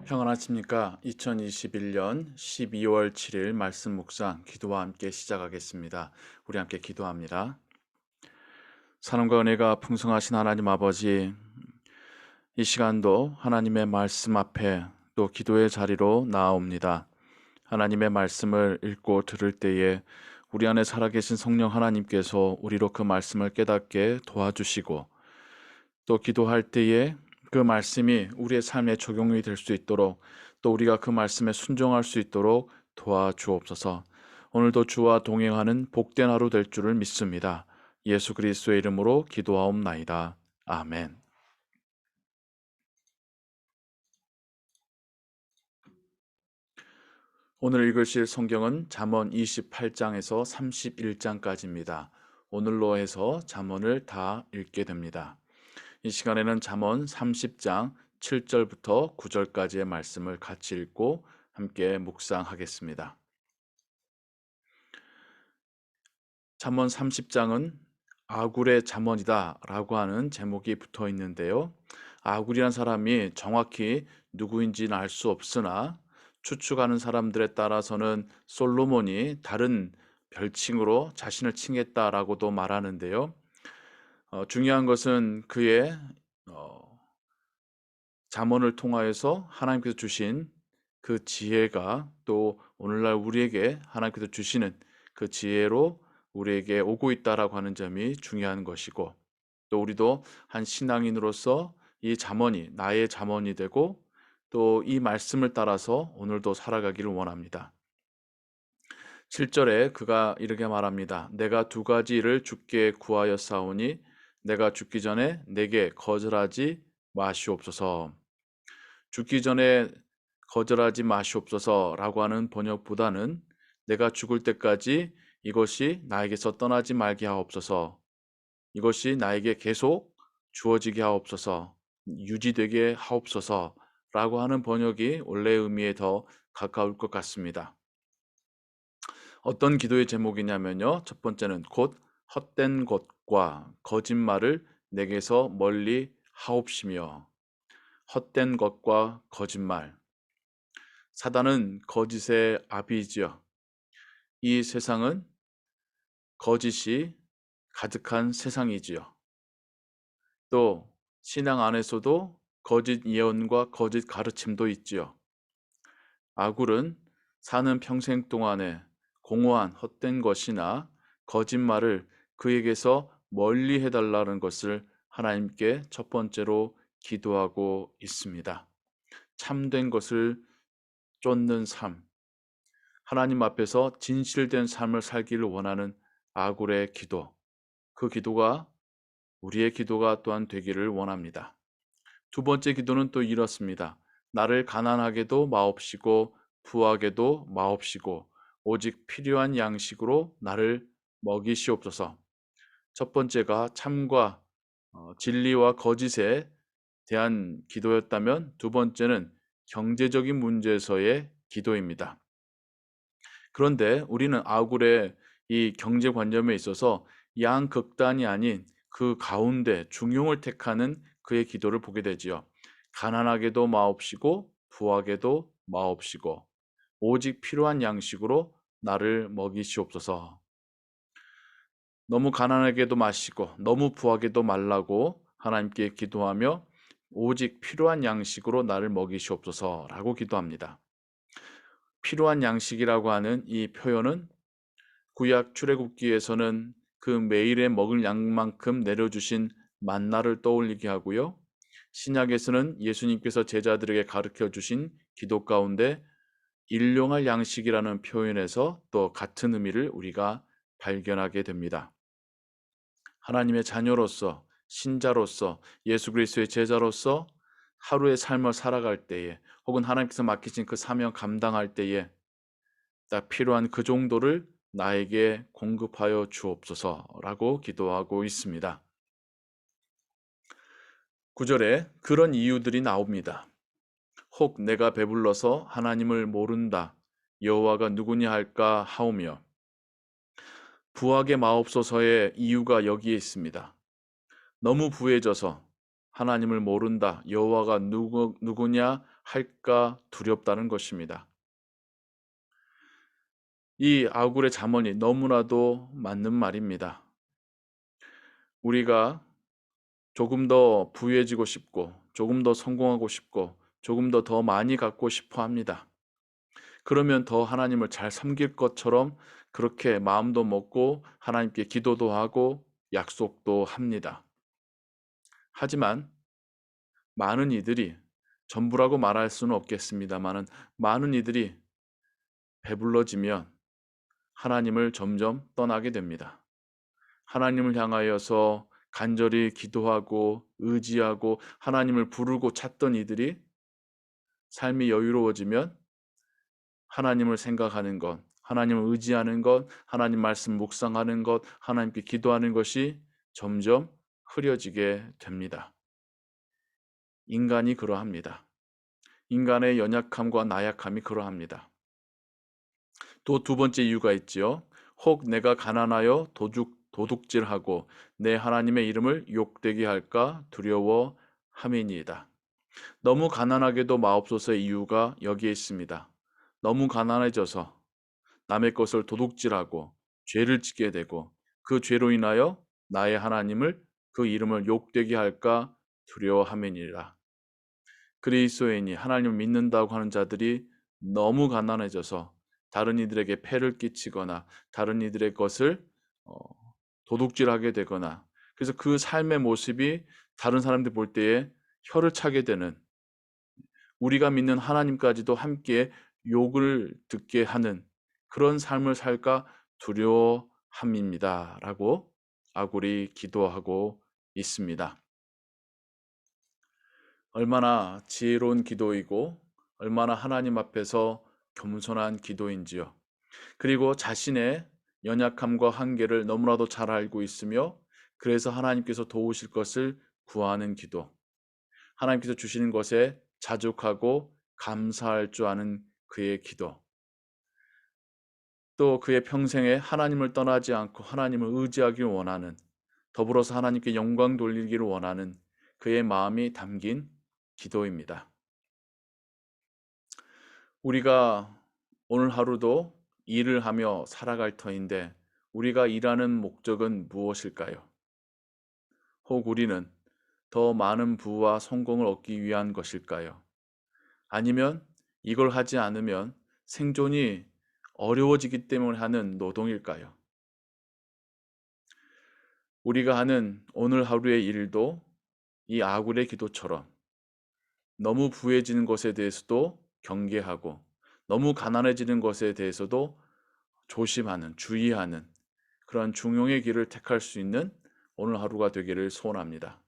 평안하십니까? 2021년 12월 7일 말씀 묵상 기도와 함께 시작하겠습니다. 우리 함께 기도합니다. 사랑과 은혜가 풍성하신 하나님 아버지, 이 시간도 하나님의 말씀 앞에 또 기도의 자리로 나아옵니다. 하나님의 말씀을 읽고 들을 때에 우리 안에 살아계신 성령 하나님께서 우리로 그 말씀을 깨닫게 도와주시고, 또 기도할 때에 그 말씀이 우리의 삶에 적용이 될 수 있도록, 또 우리가 그 말씀에 순종할 수 있도록 도와주옵소서. 오늘도 주와 동행하는 복된 하루 될 줄을 믿습니다. 예수 그리스도의 이름으로 기도하옵나이다. 아멘. 오늘 읽으실 성경은 잠언 28장에서 31장까지입니다. 오늘로 해서 잠언을 다 읽게 됩니다. 이 시간에는 잠언 30장 7절부터 9절까지의 말씀을 같이 읽고 함께 묵상하겠습니다. 잠언 30장은 아굴의 잠언이다 라고 하는 제목이 붙어 있는데요. 아굴이란 사람이 정확히 누구인지는 알 수 없으나 추측하는 사람들에 따라서는 솔로몬이 다른 별칭으로 자신을 칭했다라고도 말하는데요. 중요한 것은 그의 어, 잠언을 통하여서 하나님께서 주신 그 지혜가 또 오늘날 우리에게 하나님께서 주시는 그 지혜로 우리에게 오고 있다라고 하는 점이 중요한 것이고, 또 우리도 한 신앙인으로서 이 잠언이 나의 잠언이 되고 또 이 말씀을 따라서 오늘도 살아가기를 원합니다. 7절에 그가 이렇게 말합니다. 내가 두 가지를 주께 구하였사오니 내가 죽기 전에 내게 거절하지 마시옵소서. 죽기 전에 거절하지 마시옵소서라고 하는 번역보다는 내가 죽을 때까지 이것이 나에게서 떠나지 말게 하옵소서, 이것이 나에게 계속 주어지게 하옵소서, 유지되게 하옵소서라고 하는 번역이 원래의 의미에 더 가까울 것 같습니다. 어떤 기도의 제목이냐면요. 첫 번째는 곧 헛된 것과 거짓말을 내게서 멀리 하옵시며, 헛된 것과 거짓말. 사단은 거짓의 아비지요. 이 세상은 거짓이 가득한 세상이지요. 또 신앙 안에서도 거짓 예언과 거짓 가르침도 있지요. 아굴은 사는 평생 동안에 공허한 헛된 것이나 거짓말을 그에게서 멀리 해달라는 것을 하나님께 첫 번째로 기도하고 있습니다. 참된 것을 쫓는 삶, 하나님 앞에서 진실된 삶을 살기를 원하는 아굴의 기도, 그 기도가 우리의 기도가 또한 되기를 원합니다. 두 번째 기도는 또 이렇습니다. 나를 가난하게도 마옵시고 부하게도 마옵시고 오직 필요한 양식으로 나를 먹이시옵소서. 첫 번째가 참과 진리와 거짓에 대한 기도였다면, 두 번째는 경제적인 문제에서의 기도입니다. 그런데 우리는 아굴의 이 경제관념에 있어서 양극단이 아닌 그 가운데 중용을 택하는 그의 기도를 보게 되지요. 가난하게도 마옵시고 부하게도 마옵시고 오직 필요한 양식으로 나를 먹이시옵소서. 너무 가난하게도 마시고 너무 부하게도 말라고 하나님께 기도하며 오직 필요한 양식으로 나를 먹이시옵소서라고 기도합니다. 필요한 양식이라고 하는 이 표현은 구약 출애굽기에서는 그 매일에 먹을 양만큼 내려주신 만나를 떠올리게 하고요. 신약에서는 예수님께서 제자들에게 가르쳐 주신 기도 가운데 일용할 양식이라는 표현에서 또 같은 의미를 우리가 발견하게 됩니다. 하나님의 자녀로서, 신자로서, 예수 그리스도의 제자로서 하루의 삶을 살아갈 때에, 혹은 하나님께서 맡기신 그 사명 감당할 때에 딱 필요한 그 정도를 나에게 공급하여 주옵소서라고 기도하고 있습니다. 9절에 그런 이유들이 나옵니다. 혹 내가 배불러서 하나님을 모른다. 여호와가 누구냐 할까 하오며. 부하게 마옵소서의 이유가 여기에 있습니다. 너무 부해져서 하나님을 모른다. 여호와가 누구냐 할까 두렵다는 것입니다. 이 아굴의 잠언이 너무나도 맞는 말입니다. 우리가 조금 더 부유해지고 싶고, 조금 더 성공하고 싶고, 조금 더 많이 갖고 싶어 합니다. 그러면 더 하나님을 잘 섬길 것처럼 그렇게 마음도 먹고 하나님께 기도도 하고 약속도 합니다. 하지만 많은 이들이, 전부라고 말할 수는 없겠습니다만은, 많은 이들이 배불러지면 하나님을 점점 떠나게 됩니다. 하나님을 향하여서 간절히 기도하고 의지하고 하나님을 부르고 찾던 이들이 삶이 여유로워지면 하나님을 생각하는 것, 하나님을 의지하는 것, 하나님 말씀 묵상하는 것, 하나님께 기도하는 것이 점점 흐려지게 됩니다. 인간이 그러합니다. 인간의 연약함과 나약함이 그러합니다. 또 두 번째 이유가 있지요. 혹 내가 가난하여 도둑질하고 내 하나님의 이름을 욕되게 할까 두려워함이니이다. 너무 가난하게도 마옵소서의 이유가 여기에 있습니다. 너무 가난해져서 남의 것을 도둑질하고 죄를 짓게 되고 그 죄로 인하여 나의 하나님을, 그 이름을 욕되게 할까 두려워함이니라. 그리스도인이 하나님을 믿는다고 하는 자들이 너무 가난해져서 다른 이들에게 폐를 끼치거나 다른 이들의 것을 어, 도둑질하게 되거나, 그래서 그 삶의 모습이 다른 사람들 볼 때에 혀를 차게 되는, 우리가 믿는 하나님까지도 함께 욕을 듣게 하는 그런 삶을 살까 두려워함입니다. 라고 아굴이 기도하고 있습니다. 얼마나 지혜로운 기도이고 얼마나 하나님 앞에서 겸손한 기도인지요. 그리고 자신의 연약함과 한계를 너무나도 잘 알고 있으며 그래서 하나님께서 도우실 것을 구하는 기도. 하나님께서 주시는 것에 자족하고 감사할 줄 아는 그의 기도. 또 그의 평생에 하나님을 떠나지 않고 하나님을 의지하기를 원하는, 더불어서 하나님께 영광 돌리기를 원하는 그의 마음이 담긴 기도입니다. 우리가 오늘 하루도 일을 하며 살아갈 터인데 우리가 일하는 목적은 무엇일까요? 혹 우리는 더 많은 부와 성공을 얻기 위한 것일까요? 아니면 이걸 하지 않으면 생존이 어려워지기 때문에 하는 노동일까요? 우리가 하는 오늘 하루의 일도 이 아굴의 기도처럼 너무 부해지는 것에 대해서도 경계하고 너무 가난해지는 것에 대해서도 조심하는, 주의하는 그런 중용의 길을 택할 수 있는 오늘 하루가 되기를 소원합니다.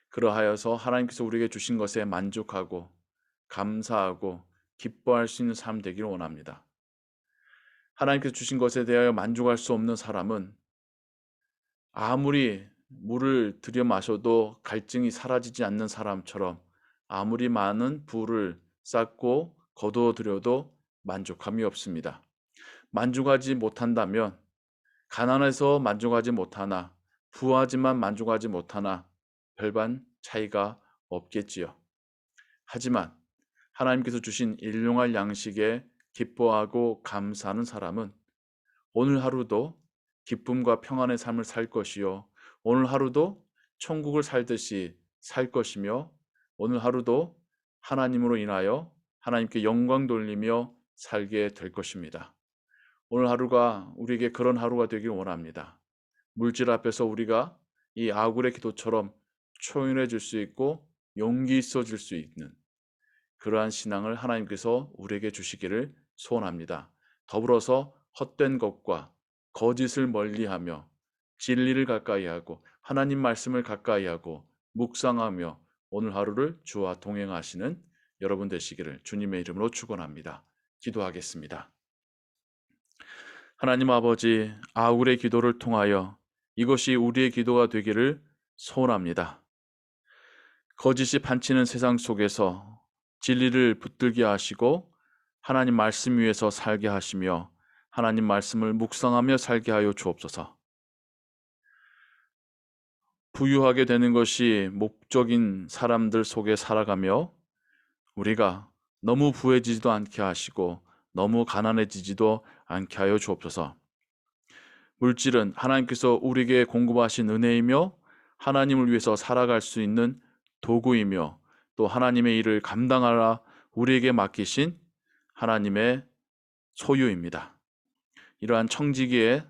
그러하여서 하나님께서 우리에게 주신 것에 만족하고 감사하고 기뻐할 수 있는 삶 되기를 원합니다. 하나님께서 주신 것에 대하여 만족할 수 없는 사람은 아무리 물을 들여 마셔도 갈증이 사라지지 않는 사람처럼 아무리 많은 부를 쌓고 거두어들여도 만족함이 없습니다. 만족하지 못한다면, 가난해서 만족하지 못하나 부하지만 만족하지 못하나 별반 차이가 없겠지요. 하지만 하나님께서 주신 일용할 양식에 기뻐하고 감사하는 사람은 오늘 하루도 기쁨과 평안의 삶을 살 것이요, 오늘 하루도 천국을 살듯이 살 것이며, 오늘 하루도 하나님으로 인하여 하나님께 영광 돌리며 살게 될 것입니다. 오늘 하루가 우리에게 그런 하루가 되길 원합니다. 물질 앞에서 우리가 이 아굴의 기도처럼 초연해질 수 있고 용기 있어질 수 있는 그러한 신앙을 하나님께서 우리에게 주시기를 소원합니다. 더불어서 헛된 것과 거짓을 멀리하며 진리를 가까이하고 하나님 말씀을 가까이하고 묵상하며 오늘 하루를 주와 동행하시는 여러분 되시기를 주님의 이름으로 축원합니다. 기도하겠습니다. 하나님 아버지, 아굴의 기도를 통하여 이것이 우리의 기도가 되기를 소원합니다. 거짓이 판치는 세상 속에서 진리를 붙들게 하시고 하나님 말씀 위에서 살게 하시며 하나님 말씀을 묵상하며 살게 하여 주옵소서. 부유하게 되는 것이 목적인 사람들 속에 살아가며 우리가 너무 부해지지도 않게 하시고 너무 가난해지지도 않게 하여 주옵소서. 물질은 하나님께서 우리에게 공급하신 은혜이며 하나님을 위해서 살아갈 수 있는 도구이며 또 하나님의 일을 감당하라 우리에게 맡기신 하나님의 소유입니다. 이러한 청지기의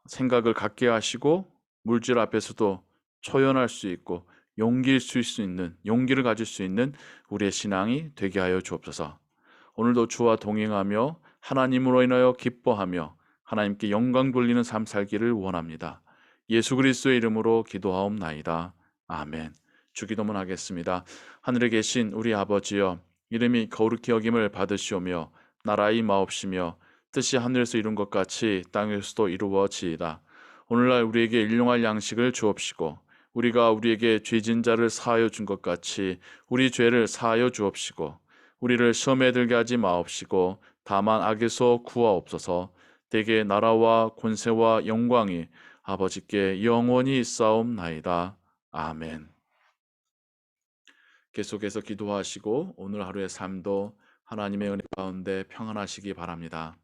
생각을 갖게 하시고 물질 앞에서도 초연할 수 있고 용기를 가질 수 있는 우리의 신앙이 되게 하여 주옵소서. 오늘도 주와 동행하며 하나님으로 인하여 기뻐하며 하나님께 영광 돌리는 삶 살기를 원합니다. 예수 그리스도의 이름으로 기도하옵나이다. 아멘. 주기도문 하겠습니다. 하늘에 계신 우리 아버지여, 이름이 거룩히 여김을 받으시오며 나라의 마옵시며 뜻이 하늘에서 이룬 것 같이 땅에서도 이루어지이다. 오늘날 우리에게 일용할 양식을 주옵시고 우리가 우리에게 죄진 자를 사하여 준 것 같이 우리 죄를 사하여 주옵시고 우리를 시험에 들게 하지 마옵시고 다만 악에서 구하옵소서. 대개 나라와 권세와 영광이 아버지께 영원히 있사옵나이다. 아멘. 계속해서 기도하시고 오늘 하루의 삶도 하나님의 은혜 가운데 평안하시기 바랍니다.